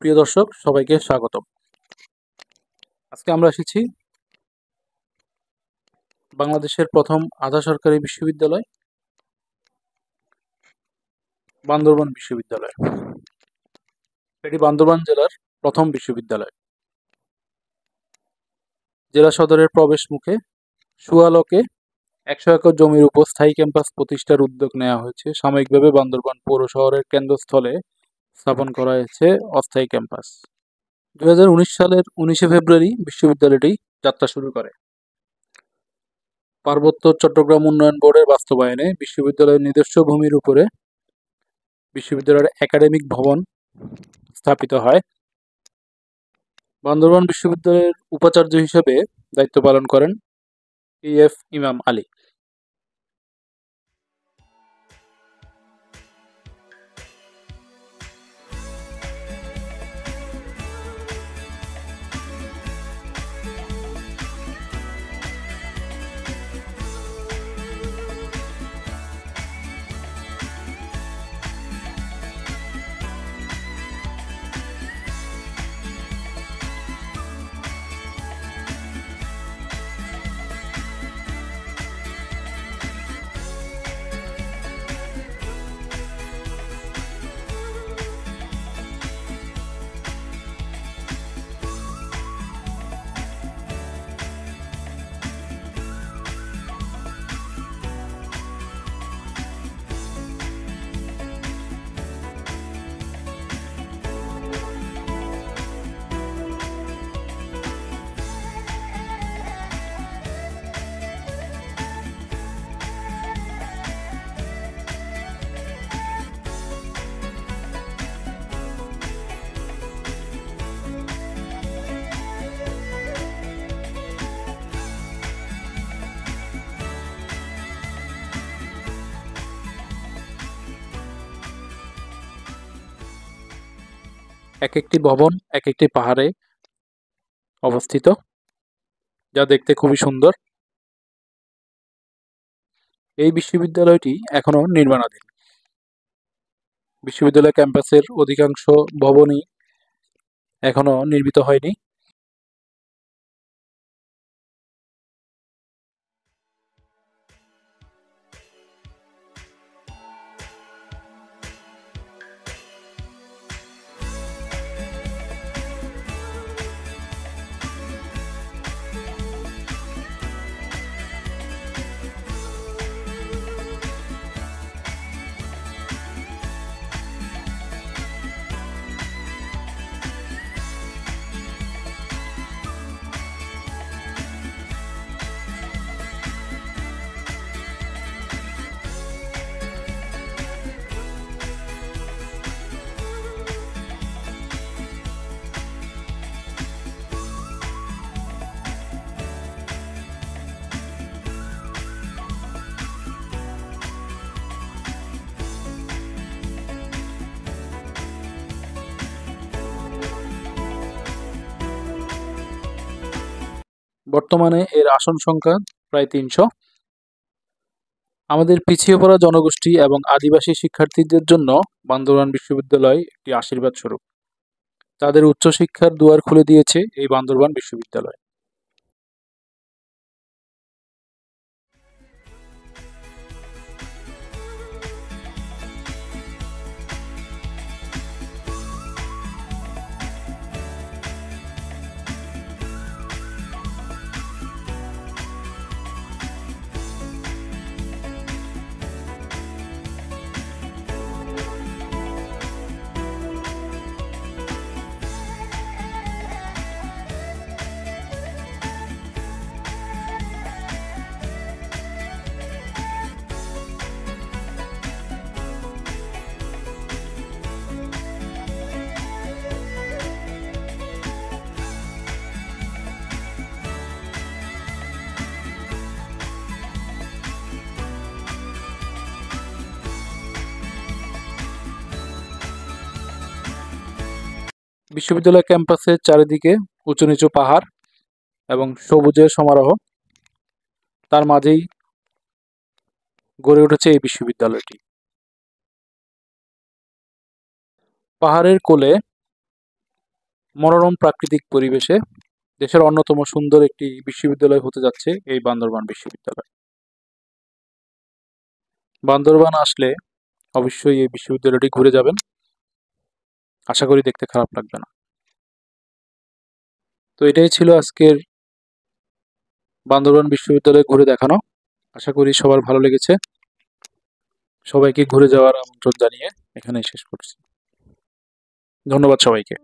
প্রিয় দর্শক, সবাইকে স্বাগতম। আজকে আমরা এসেছি বাংলাদেশের প্রথম আধা সরকারি বিশ্ববিদ্যালয় বান্দরবান বিশ্ববিদ্যালয়। এটি বান্দরবান জেলার প্রথম বিশ্ববিদ্যালয়। জেলা সদরের প্রবেশ মুখে সুয়ালকে ১০০ একর জমির উপর স্থায়ী ক্যাম্পাস প্রতিষ্ঠার উদ্যোগ নেওয়া হয়েছে। সাময়িকভাবে বান্দরবান পৌর শহরের কেন্দ্রস্থলে স্থাপন করা হয়েছে অস্থায়ী ক্যাম্পাস। ২০১৯ সালের ১৯শে ফেব্রুয়ারি বিশ্ববিদ্যালয়টি যাত্রা শুরু করে। পার্বত্য চট্টগ্রাম উন্নয়ন বোর্ডের বাস্তবায়নে বিশ্ববিদ্যালয়ের নিজস্ব ভূমির উপরে বিশ্ববিদ্যালয়ের একাডেমিক ভবন স্থাপিত হয়। বান্দরবান বিশ্ববিদ্যালয়ের উপাচার্য হিসেবে দায়িত্ব পালন করেন পি.এফ. ইমাম আলী। এক একটি ভবন এক একটি পাহাড়ে অবস্থিত, যা দেখতে খুবই সুন্দর। এই বিশ্ববিদ্যালয়টি এখনো নির্মাণাধীন। বিশ্ববিদ্যালয় ক্যাম্পাসের অধিকাংশ ভবনই এখনো নির্মিত হয়নি। বর্তমানে এর আসন সংখ্যা প্রায় ৩০০। আমাদের পিছিয়ে পড়া জনগোষ্ঠী এবং আদিবাসী শিক্ষার্থীদের জন্য বান্দরবান বিশ্ববিদ্যালয় একটি আশীর্বাদ স্বরূপ। তাদের উচ্চশিক্ষার দুয়ার খুলে দিয়েছে এই বান্দরবান বিশ্ববিদ্যালয়। বিশ্ববিদ্যালয় ক্যাম্পাসের চারিদিকে উঁচু নিচু পাহাড় এবং সবুজের সমারোহ। তার মাঝেই গড়ে উঠেছে এই বিশ্ববিদ্যালয়টি। পাহাড়ের কোলে মনোরম প্রাকৃতিক পরিবেশে দেশের অন্যতম সুন্দর একটি বিশ্ববিদ্যালয় হতে যাচ্ছে এই বান্দরবান বিশ্ববিদ্যালয়। বান্দরবান আসলে অবশ্যই এই বিশ্ববিদ্যালয়টি ঘুরে যাবেন। আশা করি দেখতে খারাপ লাগবে না। তো এটাই ছিল আজকের বান্দরবান বিশ্ববিদ্যালয় ঘুরে দেখানো। আশা করি সবার ভালো লেগেছে। সবাইকে ঘুরে যাওয়ার আমন্ত্রণ জানিয়ে এখানেই শেষ করছি। ধন্যবাদ সবাইকে।